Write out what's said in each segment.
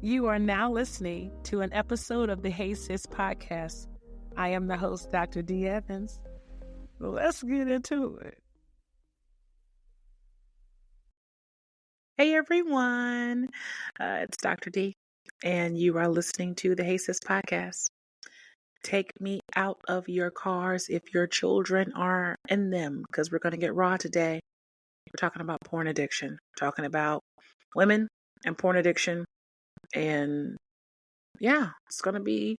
You are now listening to an episode of the Hey Sis podcast. I am the host, Dr. D. Evans. Let's get into it. Hey everyone, it's Dr. D, and you are listening to the Hey Sis podcast. Take me out of your cars if your children are in them, because we're going to get raw today. We're talking about porn addiction, we're talking about women and porn addiction, and yeah, it's going to be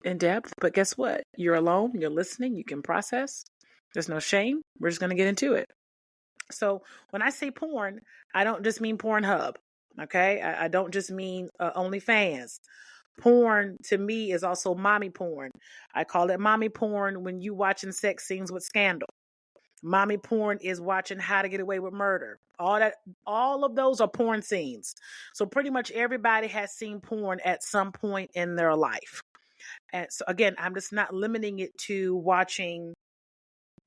in depth, but guess what? You're alone, you're listening, you can process. There's no shame. We're just going to get into it. So when I say porn, I don't just mean Pornhub, okay? I don't just mean OnlyFans. Porn to me is also mommy porn. I call it mommy porn when you watching sex scenes with Scandal. Mommy porn is watching How to Get Away with Murder. All of those are porn scenes. So pretty much everybody has seen porn at some point in their life. And so again, I'm just not limiting it to watching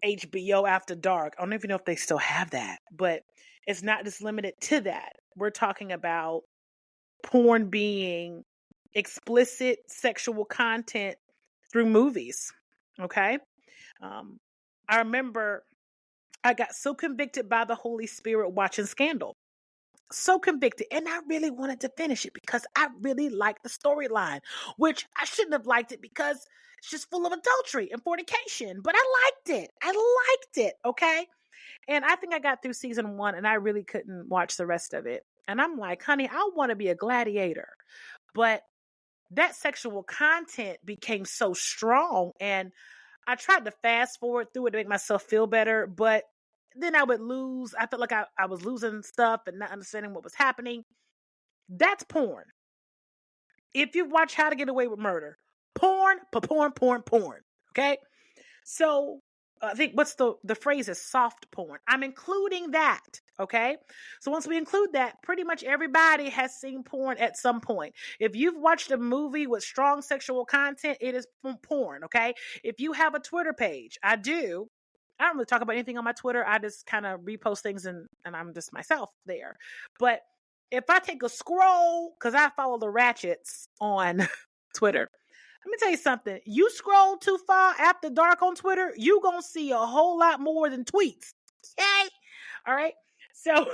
HBO After Dark. I don't even know if they still have that, but it's not just limited to that. We're talking about porn being explicit sexual content through movies. Okay. I remember I got so convicted by the Holy Spirit watching Scandal. So convicted, and I really wanted to finish it because I really liked the storyline, which I shouldn't have liked it because it's just full of adultery and fornication, but I liked it, okay? And I think I got through season 1 and I really couldn't watch the rest of it. And I'm like, honey, I want to be a gladiator. But that sexual content became so strong, and I tried to fast forward through it to make myself feel better, but then I would lose. I felt like I was losing stuff and not understanding what was happening. That's porn. If you watch How to Get Away with Murder, porn. Okay? So I think what's the phrase is soft porn. I'm including that. Okay. So once we include that, pretty much everybody has seen porn at some point. If you've watched a movie with strong sexual content, it is porn. Okay. If you have a Twitter page, I do. I don't really talk about anything on my Twitter. I just kind of repost things and I'm just myself there. But if I take a scroll, because I follow the ratchets on Twitter, let me tell you something. You scroll too far after dark on Twitter, you gonna see a whole lot more than tweets. Okay? All right. So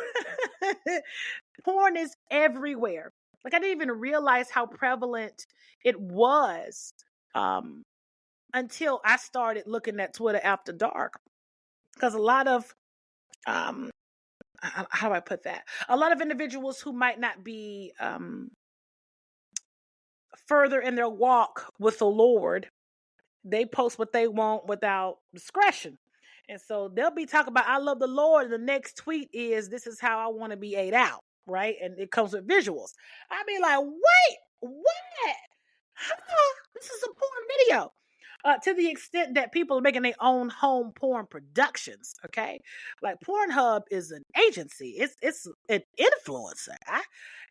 porn is everywhere. Like I didn't even realize how prevalent it was until I started looking at Twitter after dark. Because a lot of how do I put that? A lot of individuals who might not be further in their walk with the Lord, they post what they want without discretion. And so they'll be talking about, I love the Lord. And the next tweet is, this is how I want to be ate out. Right. And it comes with visuals. I'd be like, wait, what? Huh? This is a porn video. To the extent that people are making their own home porn productions, okay? Like Pornhub is an agency. It's an influencer.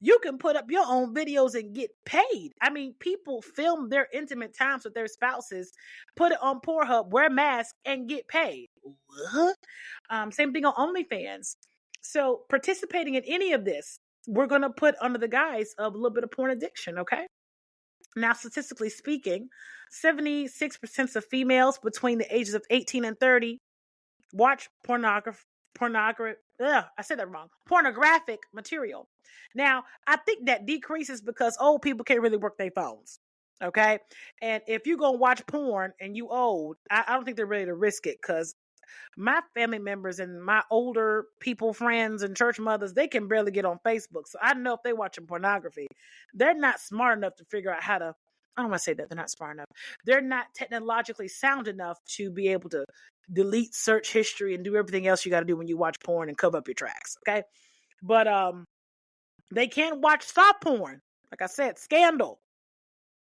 You can put up your own videos and get paid. I mean, people film their intimate times with their spouses, put it on Pornhub, wear masks, and get paid. What? Same thing on OnlyFans. So participating in any of this, we're going to put under the guise of a little bit of porn addiction, okay? Now, statistically speaking, 76% of females between the ages of 18 and 30 watch pornographic material. Now, I think that decreases because old people can't really work their phones. Okay. And if you're going to watch porn and you old, I don't think they're ready to risk it because my family members and my older people, friends and church mothers, they can barely get on Facebook. So I know if they're watching pornography, they're not smart enough to figure out how to, I don't want to say that they're not smart enough. They're not technologically sound enough to be able to delete search history and do everything else you got to do when you watch porn and cover up your tracks. Okay. But they can't watch soft porn. Like I said, Scandal.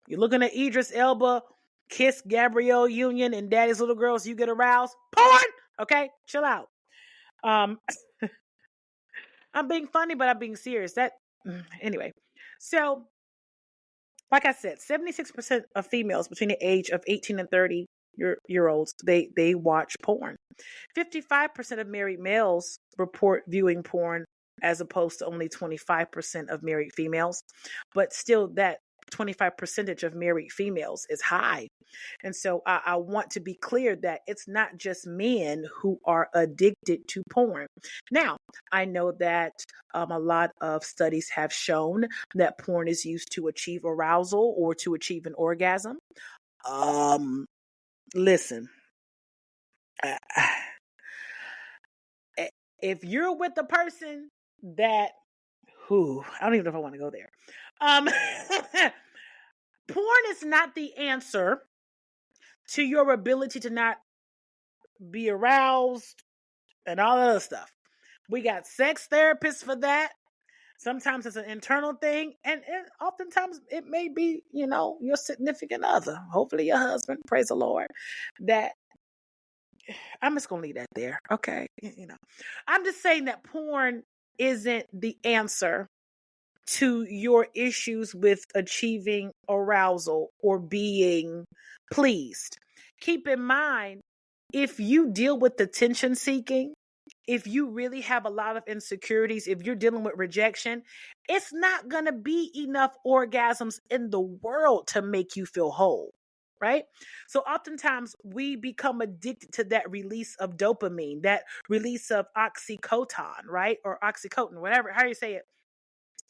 You're looking at Idris Elba, kiss Gabrielle Union and Daddy's Little Girls, you get aroused. Porn! Okay, chill out. I'm being funny, but I'm being serious. Anyway. So, like I said, 76% of females between the age of 18 and 30 year olds, they watch porn. 55% of married males report viewing porn as opposed to only 25% of married females. But still, that 25% of married females is high. And so I want to be clear that it's not just men who are addicted to porn. Now, I know that a lot of studies have shown that porn is used to achieve arousal or to achieve an orgasm. Listen, if you're with a person that, I don't even know if I want to go there. Porn is not the answer to your ability to not be aroused and all that other stuff. We got sex therapists for that. Sometimes it's an internal thing, and oftentimes it may be, your significant other, hopefully your husband, praise the Lord, that I'm just going to leave that there. Okay. I'm just saying that porn isn't the answer to your issues with achieving arousal or being pleased. Keep in mind, if you deal with attention seeking, if you really have a lot of insecurities, if you're dealing with rejection, it's not going to be enough orgasms in the world to make you feel whole. Right? So oftentimes we become addicted to that release of dopamine, that release of oxytocin, right? Or oxytocin, whatever, how you say it.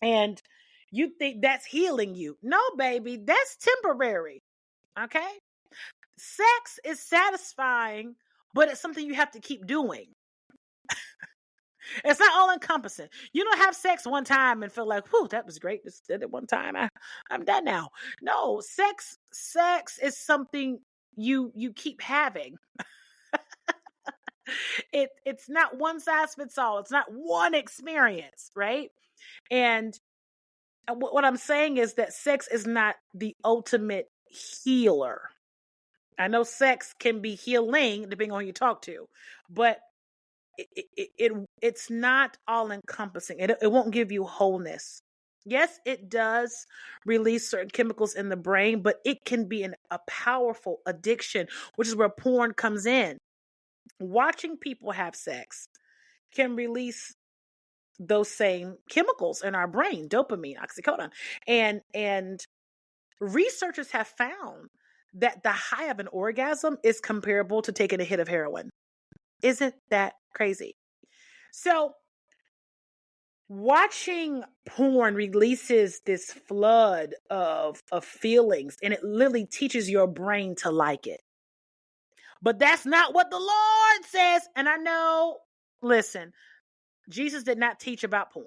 And you think that's healing you. No, baby, that's temporary. Okay? Sex is satisfying, but it's something you have to keep doing. It's not all encompassing. You don't have sex one time and feel like, whew, that was great. Just did it one time. I'm done now. No, sex is something you keep having. It's not one size fits all. It's not one experience, right? And what I'm saying is that sex is not the ultimate healer. I know sex can be healing depending on who you talk to, but it's not all encompassing. It won't give you wholeness. Yes, it does release certain chemicals in the brain, but it can be a powerful addiction, which is where porn comes in. Watching people have sex can release those same chemicals in our brain, dopamine, oxytocin, and researchers have found that the high of an orgasm is comparable to taking a hit of heroin. Isn't that crazy? So watching porn releases this flood of feelings, and it literally teaches your brain to like it. But that's not what the Lord says. And I know, listen, Jesus did not teach about porn.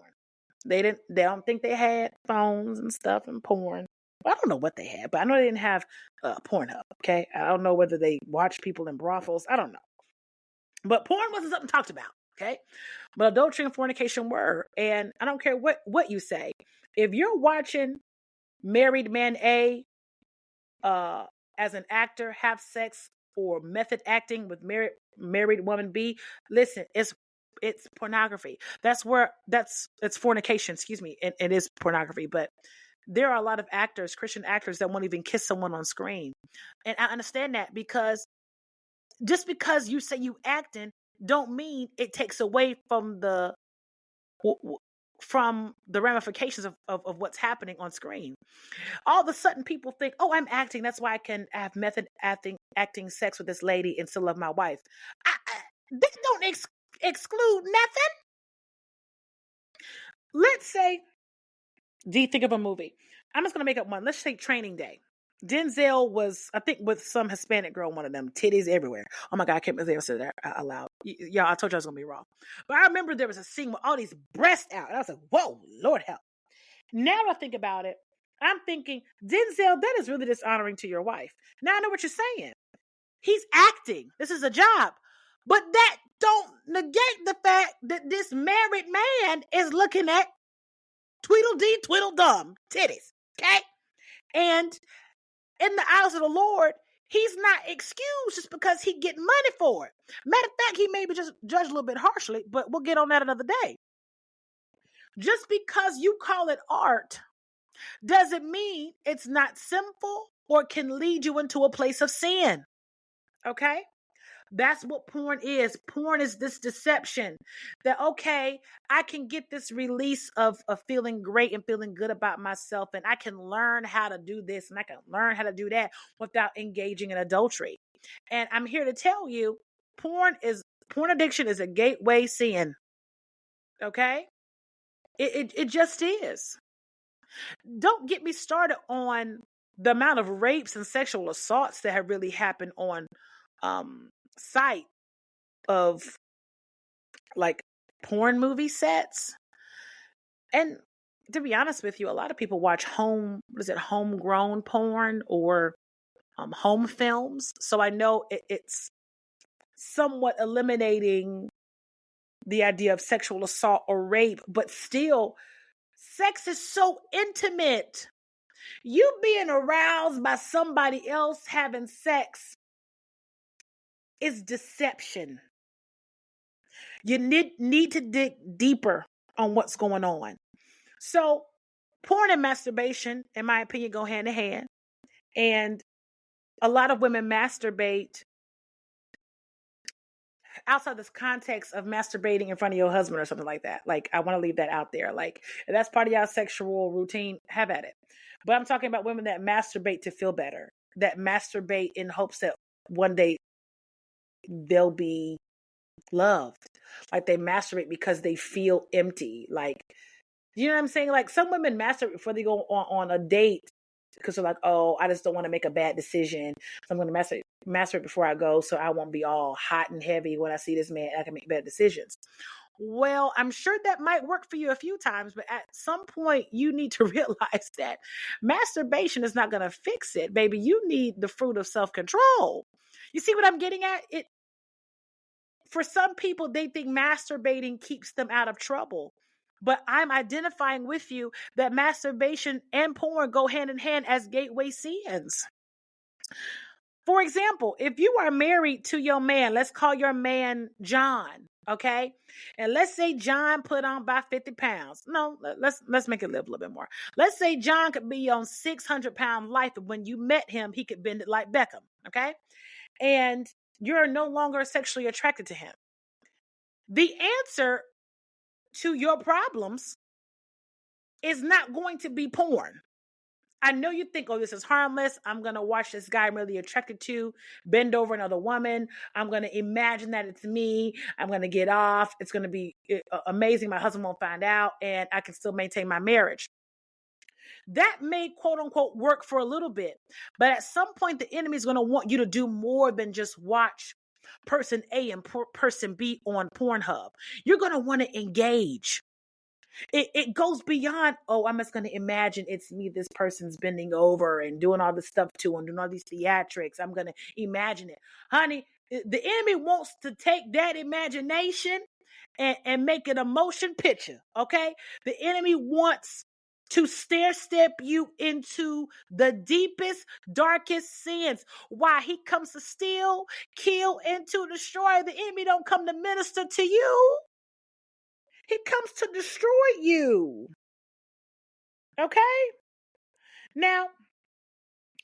They don't think they had phones and stuff and porn. I don't know what they had, but I know they didn't have Pornhub. Okay. I don't know whether they watched people in brothels. I don't know. But porn wasn't something talked about. Okay. But adultery and fornication were. And I don't care what you say. If you're watching married man A as an actor have sex or method acting with married woman B, listen, it's pornography. It's fornication, excuse me. It is pornography, but there are a lot of actors, Christian actors, that won't even kiss someone on screen. And I understand that, because just because you say you acting don't mean it takes away from the ramifications of what's happening on screen. All of a sudden people think, oh, I'm acting, that's why I can have method acting sex with this lady and still love my wife. That don't exclude nothing. Let's say, do you think of a movie? I'm just going to make up one. Let's say Training Day. Denzel was, I think, with some Hispanic girl, one of them, titties everywhere. Oh my God, I can't believe I said that out loud. Y'all, I told you I was going to be wrong. But I remember there was a scene with all these breasts out. And I was like, whoa, Lord help. Now I think about it, I'm thinking, Denzel, that is really dishonoring to your wife. Now I know what you're saying. He's acting. This is a job. But that don't negate the fact that this married man is looking at Tweedledee, Tweedledum titties. Okay? And in the eyes of the Lord, he's not excused just because he get money for it. Matter of fact, he may be just judged a little bit harshly, but we'll get on that another day. Just because you call it art doesn't mean it's not sinful or can lead you into a place of sin. Okay? That's what porn is. Porn is this deception that, okay, I can get this release of feeling great and feeling good about myself, and I can learn how to do this and I can learn how to do that without engaging in adultery. And I'm here to tell you, porn addiction is a gateway sin. Okay? It just is. Don't get me started on the amount of rapes and sexual assaults that have really happened on site of like porn movie sets. And to be honest with you, a lot of people watch homegrown porn or home films. So I know it's somewhat eliminating the idea of sexual assault or rape, but still, sex is so intimate. You being aroused by somebody else having sex is deception. You need to dig deeper on what's going on. So, porn and masturbation, in my opinion, go hand in hand. And a lot of women masturbate outside this context of masturbating in front of your husband or something like that. Like, I want to leave that out there. Like, if that's part of your sexual routine, have at it. But I'm talking about women that masturbate to feel better, that masturbate in hopes that one day they'll be loved. Like, they masturbate because they feel empty. Like, you know what I'm saying? Like, some women masturbate before they go on a date because they're like, oh, I just don't want to make a bad decision. So I'm going to masturbate before I go so I won't be all hot and heavy when I see this man. I can make bad decisions. Well, I'm sure that might work for you a few times, but at some point you need to realize that masturbation is not going to fix it, baby. You need the fruit of self-control. You see what I'm getting at? For some people, they think masturbating keeps them out of trouble. But I'm identifying with you that masturbation and porn go hand in hand as gateway sins. For example, if you are married to your man, let's call your man John, okay? And let's say John put on about 50 pounds. No, let's make it live a little bit more. Let's say John could be on 600-pound life, and when you met him, he could bend it like Beckham, okay? And you're no longer sexually attracted to him. The answer to your problems is not going to be porn. I know you think, oh, this is harmless. I'm going to watch this guy I'm really attracted to bend over another woman. I'm going to imagine that it's me. I'm going to get off. It's going to be amazing. My husband won't find out, and I can still maintain my marriage. That may, quote unquote, work for a little bit. But at some point, the enemy is going to want you to do more than just watch person A and person B on Pornhub. You're going to want to engage. It goes beyond, oh, I'm just going to imagine it's me, this person's bending over and doing all this stuff too and doing all these theatrics. I'm going to imagine it. Honey, the enemy wants to take that imagination and make it a motion picture, okay? The enemy wants to stair step you into the deepest, darkest sins. Why? He comes to steal, kill, and to destroy. The enemy don't come to minister to you. He comes to destroy you. Okay? Now,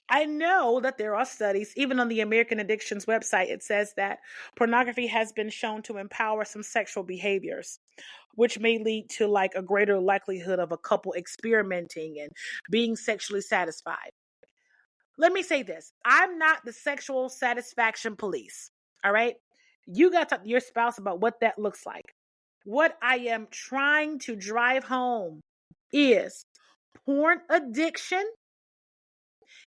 I know that there are studies, even on the American Addictions website, it says that pornography has been shown to empower some sexual behaviors, which may lead to like a greater likelihood of a couple experimenting and being sexually satisfied. Let me say this. I'm not the sexual satisfaction police. All right? You got to talk to your spouse about what that looks like. What I am trying to drive home is porn addiction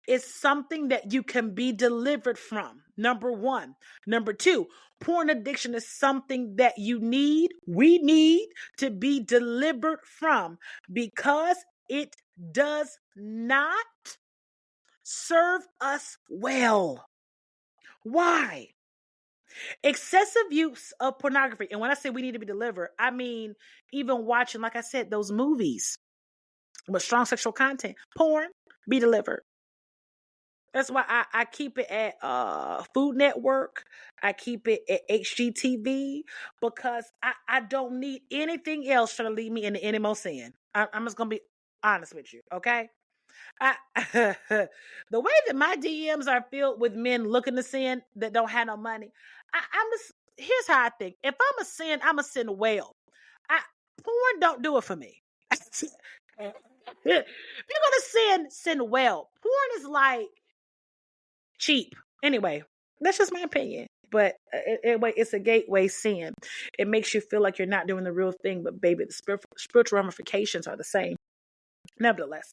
is something that you can be delivered from. Number one. Number two, porn addiction is something that we need to be delivered from because it does not serve us well. Why? Excessive use of pornography. And when I say we need to be delivered, I mean even watching, like I said, those movies with strong sexual content. Porn, be delivered. That's why I keep it at Food Network. I keep it at HGTV because I don't need anything else trying to lead me into any more sin. I'm just going to be honest with you, okay? The way that my DMs are filled with men looking to sin that don't have no money, Here's how I think. If I'm a sin well. Porn don't do it for me. If you're gonna sin well. Porn is like cheap. Anyway, that's just my opinion. But it's a gateway sin. It makes you feel like you're not doing the real thing, but baby, the spiritual ramifications are the same. Nevertheless,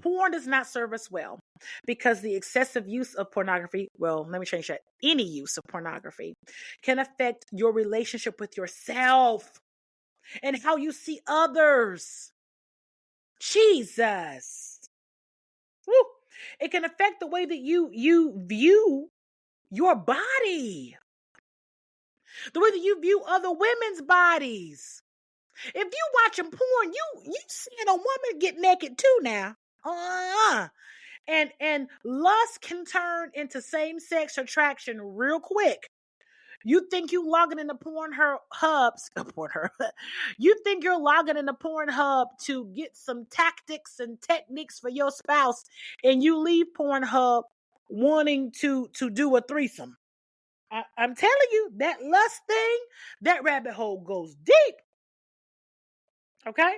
porn does not serve us well because the excessive use of pornography, well, let me change that. Any use of pornography can affect your relationship with yourself and how you see others. Jesus. Woo. It can affect the way that you view your body, the way that you view other women's bodies. If you watching porn, you seeing a woman get naked too now. And lust can turn into same-sex attraction real quick. You think you logging into you think you're logging into Pornhub to get some tactics and techniques for your spouse, and you leave Pornhub wanting to do a threesome. I'm telling you, that lust thing, that rabbit hole goes deep. Okay?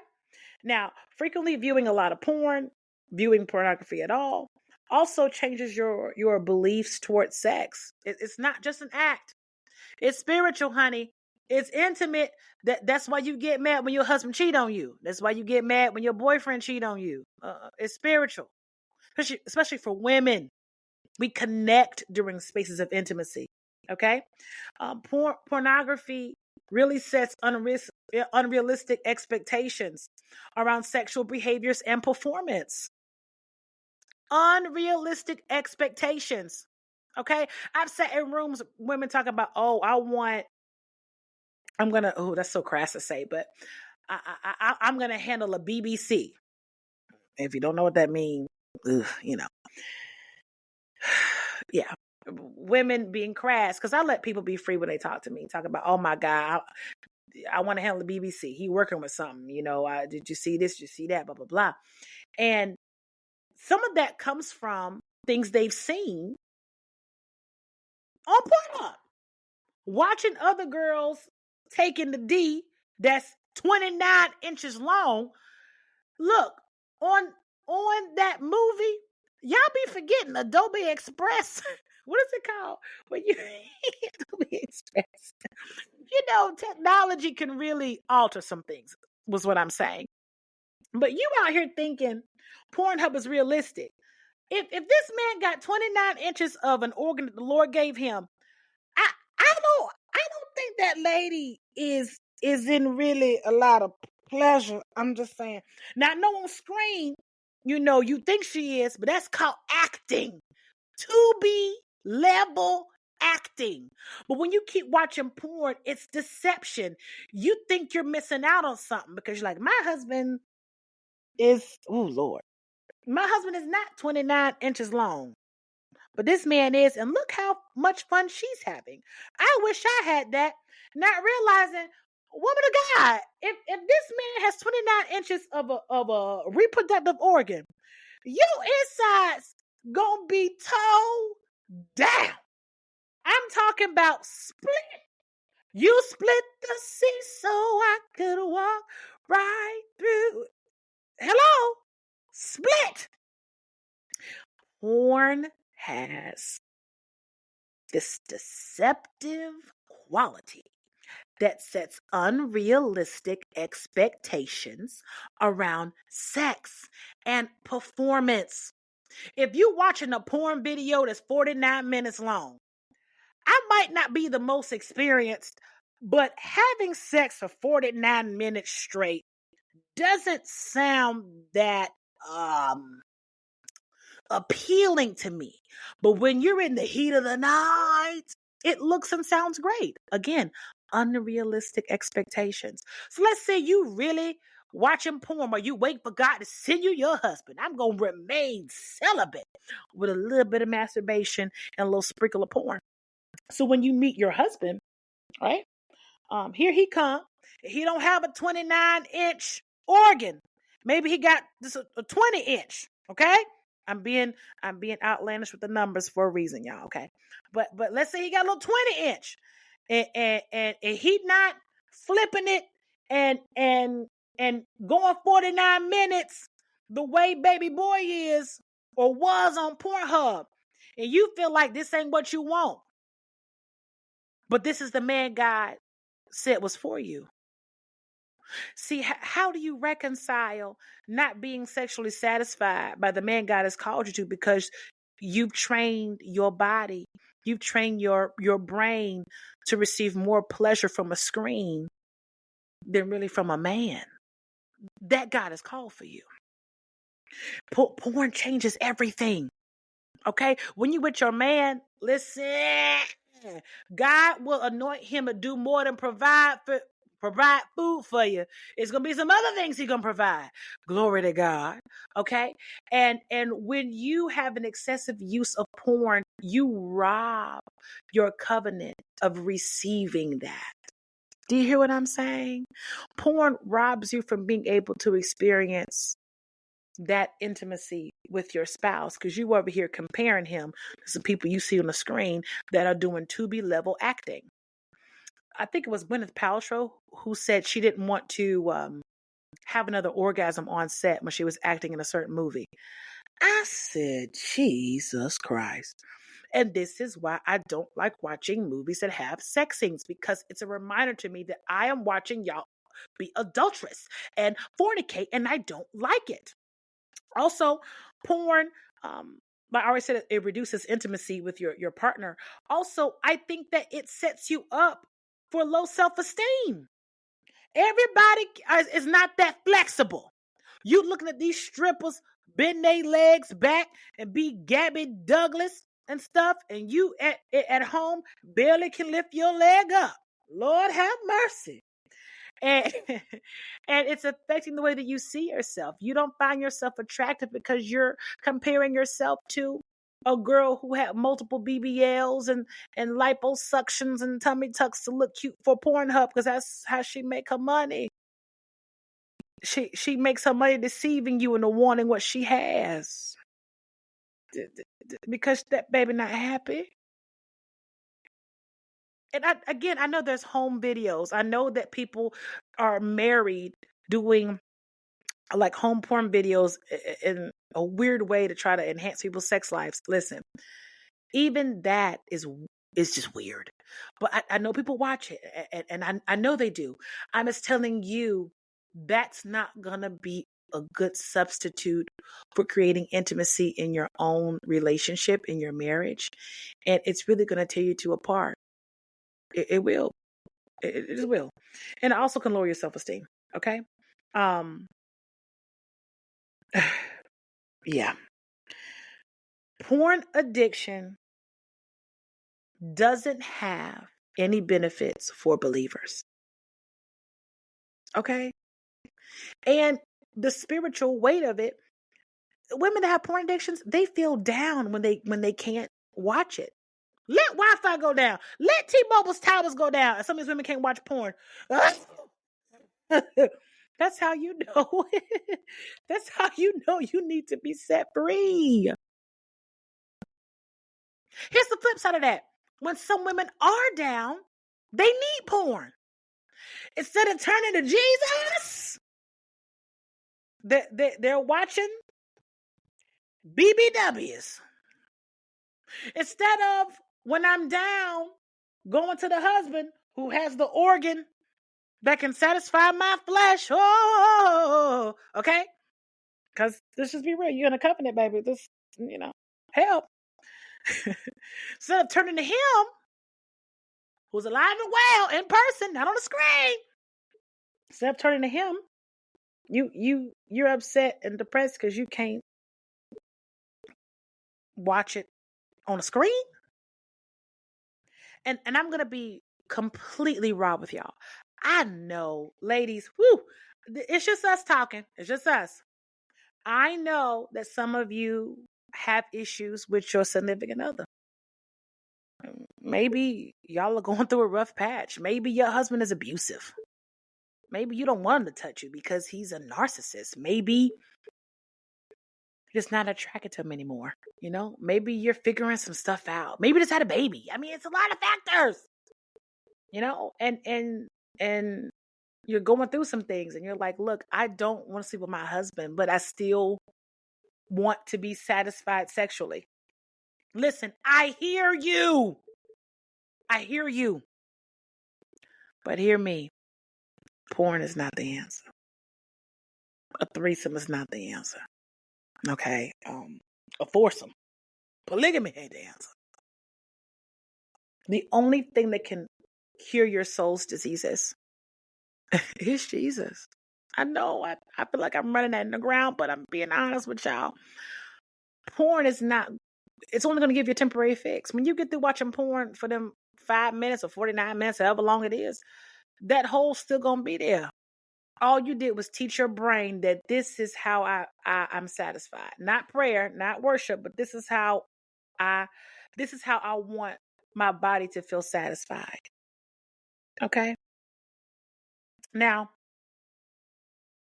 Now, frequently viewing a lot of porn, viewing pornography at all, also changes your beliefs towards sex. It's not just an act. It's spiritual, honey. It's intimate. That's why you get mad when your husband cheat on you. That's why you get mad when your boyfriend cheat on you. It's spiritual, especially for women. We connect during spaces of intimacy. Okay, pornography really sets unrealistic expectations around sexual behaviors and performance. Unrealistic expectations. Okay, I've sat in rooms, women talk about, that's so crass to say, but I'm gonna handle a BBC. If you don't know what that means, yeah, women being crass, because I let people be free when they talk to me. Talk about, oh my God, I want to handle the BBC. He working with something, did you see this? Did you see that? Blah, blah, blah. And some of that comes from things they've seen on Pornhub. Watching other girls taking the D that's 29 inches long. Look, on that movie, y'all be forgetting Adobe Express. What is it called? When you Adobe Express. Technology can really alter some things, was what I'm saying. But you out here thinking Pornhub is realistic. If this man got 29 inches of an organ that the Lord gave him, I don't think that lady is in really a lot of pleasure. I'm just saying. Now, I know on screen, you think she is, but that's called acting. To be level acting. But when you keep watching porn, it's deception. You think you're missing out on something because you're like, my husband is, oh Lord, my husband is not 29 inches long. But this man is, and look how much fun she's having. I wish I had that. Not realizing, woman of God, if this man has 29 inches of a reproductive organ, your insides gonna be toe down. I'm talking about split. You split the sea so I could walk right through. Hello? Split. Porn has this deceptive quality that sets unrealistic expectations around sex and performance. If you're watching a porn video that's 49 minutes long, I might not be the most experienced, but having sex for 49 minutes straight doesn't sound that appealing to me. But when you're in the heat of the night, it looks and sounds great. Again, unrealistic expectations. So let's say you really watching porn or you wait for God to send you your husband. I'm going to remain celibate with a little bit of masturbation and a little sprinkle of porn. So when you meet your husband, right? Here he come. He don't have a 29-inch organ. Maybe he got just a 20-inch, okay? I'm being outlandish with the numbers for a reason, y'all. Okay, but let's say he got a little 20 inch, and he not flipping it and going 49 minutes the way baby boy is or was on Pornhub, and you feel like this ain't what you want, but this is the man God said was for you. See, how do you reconcile not being sexually satisfied by the man God has called you to because you've trained your body, you've trained your brain to receive more pleasure from a screen than really from a man that God has called for you? Porn changes everything. Okay, when you with your man, listen, God will anoint him to do more than provide food for you. It's gonna be some other things He's gonna provide. Glory to God. Okay, and when you have an excessive use of porn, you rob your covenant of receiving that. Do you hear what I'm saying? Porn robs you from being able to experience that intimacy with your spouse because you over here comparing him to some people you see on the screen that are doing Tubi level acting. I think it was Gwyneth Paltrow who said she didn't want to have another orgasm on set when she was acting in a certain movie. I said, Jesus Christ. And this is why I don't like watching movies that have sex scenes, because it's a reminder to me that I am watching y'all be adulterous and fornicate, and I don't like it. Also, porn, like I already said, it reduces intimacy with your partner. Also, I think that it sets you up for low self-esteem. Everybody is not that flexible. You looking at these strippers bend their legs back and be Gabby Douglas and stuff, and you at home barely can lift your leg up. Lord have mercy. And and it's affecting the way that you see yourself. You don't find yourself attractive because you're comparing yourself to a girl who had multiple BBLs and liposuctions and tummy tucks to look cute for Pornhub, because that's how she make her money. She makes her money deceiving you into wanting what she has because that baby not happy. And I know there's home videos. I know that people are married doing like home porn videos in a weird way to try to enhance people's sex lives. Listen, even that is just weird. But I know people watch it, and I know they do. I'm just telling you, that's not gonna be a good substitute for creating intimacy in your own relationship, in your marriage, and it's really gonna tear you two apart. It will. It just will, and it also can lower your self-esteem. Okay. Um. Yeah. Porn addiction doesn't have any benefits for believers. Okay? And the spiritual weight of it, women that have porn addictions, they feel down when they can't watch it. Let Wi-Fi go down. Let T-Mobile's towers go down. And some of these women can't watch porn. That's how you know. That's how you know you need to be set free. Here's the flip side of that. When some women are down, they need porn. Instead of turning to Jesus, they're watching BBWs. Instead of, when I'm down, going to the husband who has the organ that can satisfy my flesh. Oh, okay? Because let's just be real. You're in a covenant, baby. This, help. Instead of turning to him, who's alive and well in person, not on the screen. Instead of turning to him, you're upset and depressed because you can't watch it on a screen. And I'm gonna be completely raw with y'all. I know, ladies, it's just us talking. It's just us. I know that some of you have issues with your significant other. Maybe y'all are going through a rough patch. Maybe your husband is abusive. Maybe you don't want him to touch you because he's a narcissist. Maybe just not attracted to them anymore. You know, maybe you're figuring some stuff out. Maybe just had a baby. I mean, it's a lot of factors. You know, and you're going through some things, and you're like, look, I don't want to sleep with my husband, but I still want to be satisfied sexually. Listen, I hear you. I hear you. But hear me. Porn is not the answer. A threesome is not the answer. Okay? A foursome. Polygamy ain't the answer. The only thing that can cure your soul's diseases is Jesus. I know I feel like I'm running that in the ground, but I'm being honest with y'all. Porn is not, it's only going to give you a temporary fix. When you get through watching porn for them 5 minutes or 49 minutes, however long it is, that hole's still going to be there. All you did was teach your brain that this is how I'm satisfied. Not prayer, not worship, but this is how I want my body to feel satisfied. Okay? Now,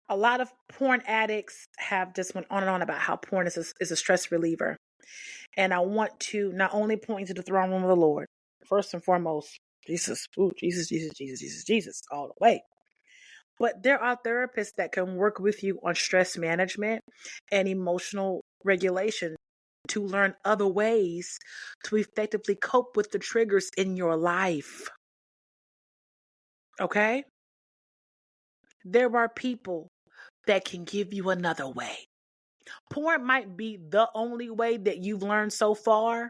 a lot of porn addicts have just went on and on about how porn is a stress reliever. And I want to not only point you to the throne room of the Lord, first and foremost, Jesus, Jesus, all the way. But there are therapists that can work with you on stress management and emotional regulation to learn other ways to effectively cope with the triggers in your life. Okay? There are people that can give you another way. Porn might be the only way that you've learned so far,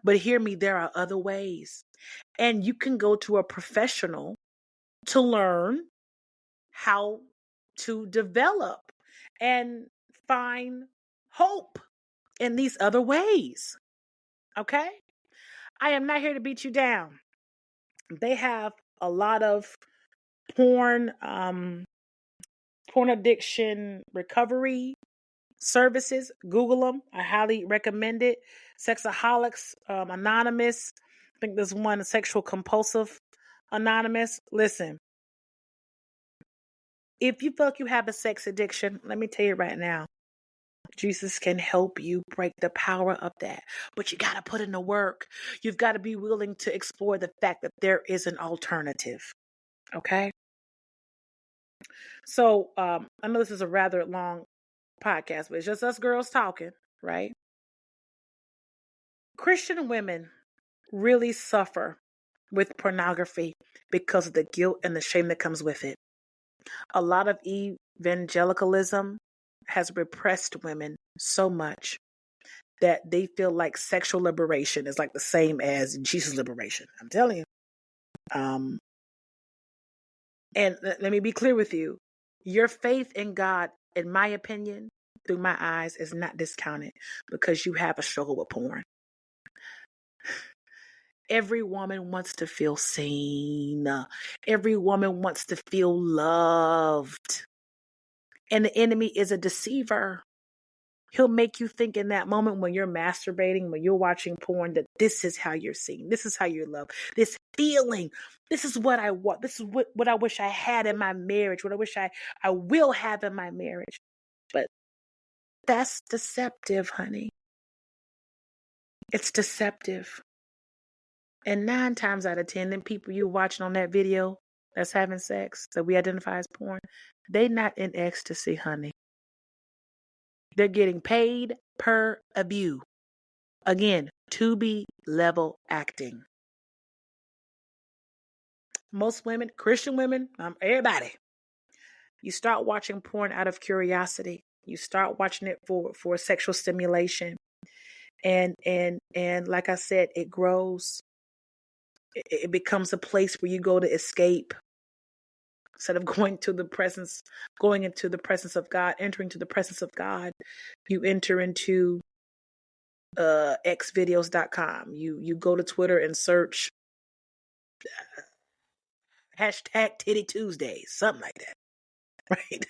but hear me, there are other ways. And you can go to a professional to learn how to develop and find hope in these other ways. Okay? I am not here to beat you down. They have a lot of porn addiction recovery services. Google them. I highly recommend it. Sexaholics Anonymous. I think there's one, Sexual Compulsive Anonymous. Listen, if you feel like you have a sex addiction, let me tell you right now, Jesus can help you break the power of that. But you got to put in the work. You've got to be willing to explore the fact that there is an alternative. Okay? So I know this is a rather long podcast, but it's just us girls talking, right? Christian women really suffer with pornography because of the guilt and the shame that comes with it. A lot of evangelicalism has repressed women so much that they feel like sexual liberation is like the same as Jesus' liberation. I'm telling you. And let me be clear with you. Your faith in God, in my opinion, through my eyes, is not discounted because you have a struggle with porn. Every woman wants to feel seen. Every woman wants to feel loved. And the enemy is a deceiver. He'll make you think in that moment when you're masturbating, when you're watching porn, that this is how you're seen. This is how you're loved. This feeling. This is what I want. This is what I wish I had in my marriage. What I wish I will have in my marriage. But that's deceptive, honey. It's deceptive. And 9 times out of 10, the people you're watching on that video that's having sex, that we identify as porn, they not in ecstasy, honey. They're getting paid per view. Again, Tubi level acting. Most women, Christian women, everybody, you start watching porn out of curiosity. You start watching it for sexual stimulation. And like I said, it grows. It becomes a place where you go to escape. Instead of going into the presence of God, entering to the presence of God, you enter into xvideos.com. You go to Twitter and search hashtag Titty Tuesdays, something like that, right?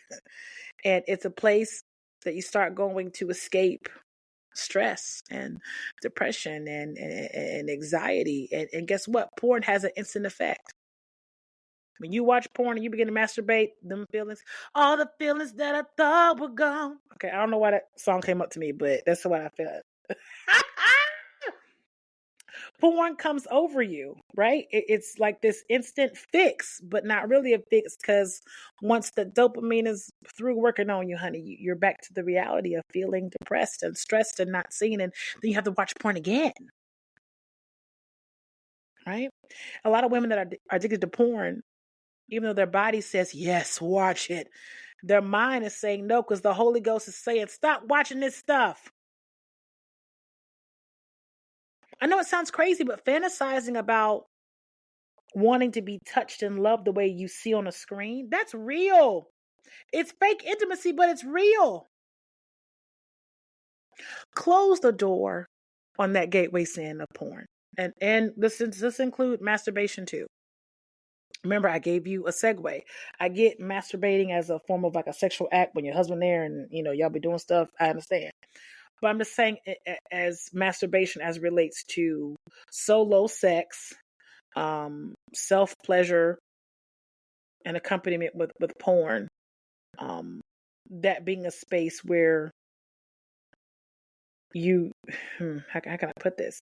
And it's a place that you start going to escape stress and depression and anxiety. And guess what? Porn has an instant effect. When you watch porn and you begin to masturbate, them feelings, all the feelings that I thought were gone. Okay, I don't know why that song came up to me, but that's what I felt. Porn comes over you, right? It's like this instant fix, but not really a fix, because once the dopamine is through working on you, honey, you're back to the reality of feeling depressed and stressed and not seen. And then you have to watch porn again, right? A lot of women that are addicted to porn, even though their body says, yes, watch it, their mind is saying no, because the Holy Ghost is saying, stop watching this stuff. I know it sounds crazy, but fantasizing about wanting to be touched and loved the way you see on a screen, that's real. It's fake intimacy, but it's real. Close the door on that gateway sin of porn. And this include masturbation too. Remember, I gave you a segue. I get masturbating as a form of like a sexual act when your husband there and y'all be doing stuff. I understand. But I'm just saying, as masturbation as relates to solo sex, self pleasure, and accompaniment with porn, that being a space where you, how can I put this?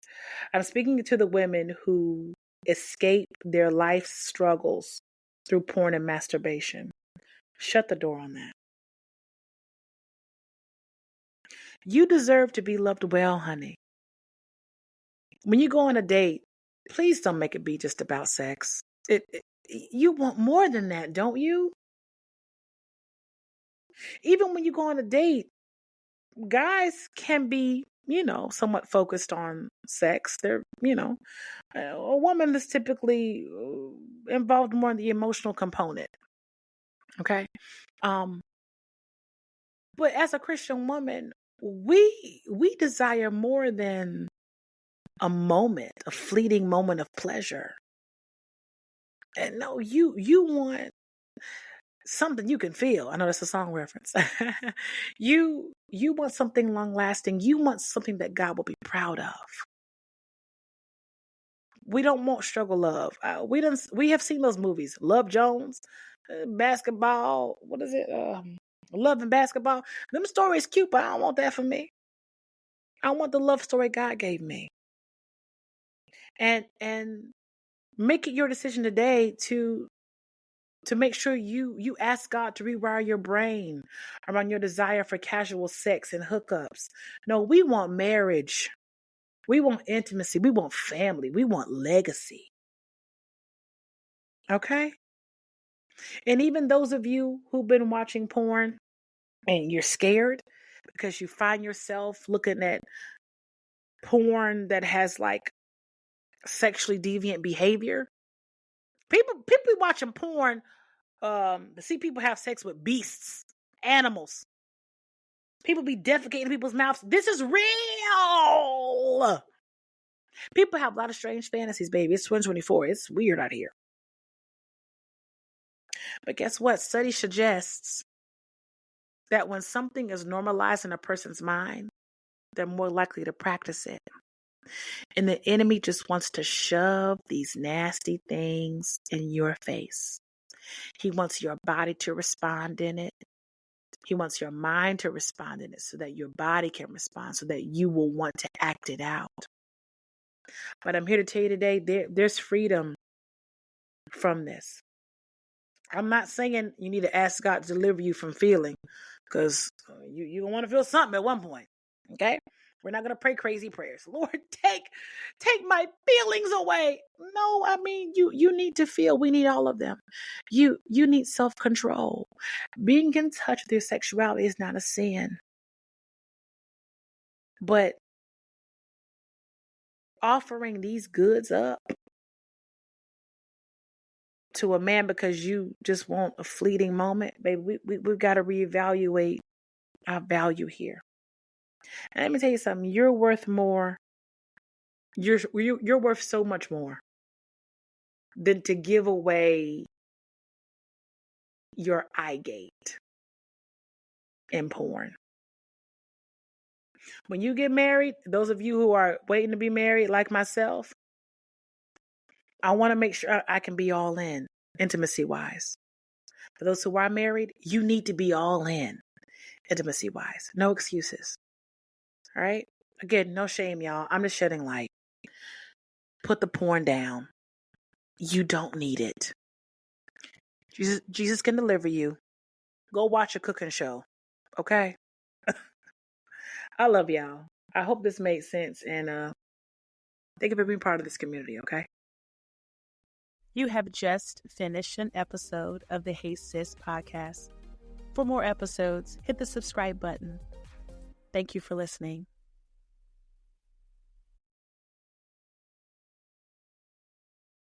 I'm speaking to the women who escape their life struggles through porn and masturbation. Shut the door on that. You deserve to be loved well, honey. When you go on a date, please don't make it be just about sex. You want more than that, don't you? Even when you go on a date, guys can be, somewhat focused on sex. They're, a woman is typically involved more in the emotional component. Okay. But as a Christian woman, we desire more than a fleeting moment of pleasure. And no, you want something you can feel. I know that's a song reference. You want something long lasting. You want something that God will be proud of. We don't want struggle love. We have seen those movies. Love Jones, basketball. What is it? Love and Basketball. Them stories cute, but I don't want that for me. I want the love story God gave me. And make it your decision today to make sure you ask God to rewire your brain around your desire for casual sex and hookups. No, we want marriage. We want intimacy. We want family. We want legacy. Okay? And even those of you who've been watching porn and you're scared because you find yourself looking at porn that has like sexually deviant behavior. People be watching porn to see people have sex with beasts, animals. People be defecating in people's mouths. This is real. People have a lot of strange fantasies, baby. It's 2024. It's weird out here. But guess what? Study suggests that when something is normalized in a person's mind, they're more likely to practice it. And the enemy just wants to shove these nasty things in your face. He wants your body to respond in it. He wants your mind to respond in it so that your body can respond, so that you will want to act it out. But I'm here to tell you today, there's freedom from this. I'm not saying you need to ask God to deliver you from feeling, because you want to feel something at one point. Okay? We're not going to pray crazy prayers. Lord, take my feelings away. No, I mean, you need to feel. We need all of them. You need self-control. Being in touch with your sexuality is not a sin. But offering these goods up to a man because you just want a fleeting moment, baby, we've got to reevaluate our value here. And let me tell you something, you're worth more. You're worth so much more than to give away your eye gate in porn. When you get married, those of you who are waiting to be married like myself, I want to make sure I can be all in. intimacy wise. For those who are married, you need to be all in intimacy wise. No excuses. All right? Again, no shame, y'all. I'm just shedding light. Put the porn down. You don't need it. Jesus can deliver you. Go watch a cooking show. Okay? I love y'all. I hope this made sense, and thank you for being part of this community, okay? You have just finished an episode of the Hey Sis podcast. For more episodes, hit the subscribe button. Thank you for listening.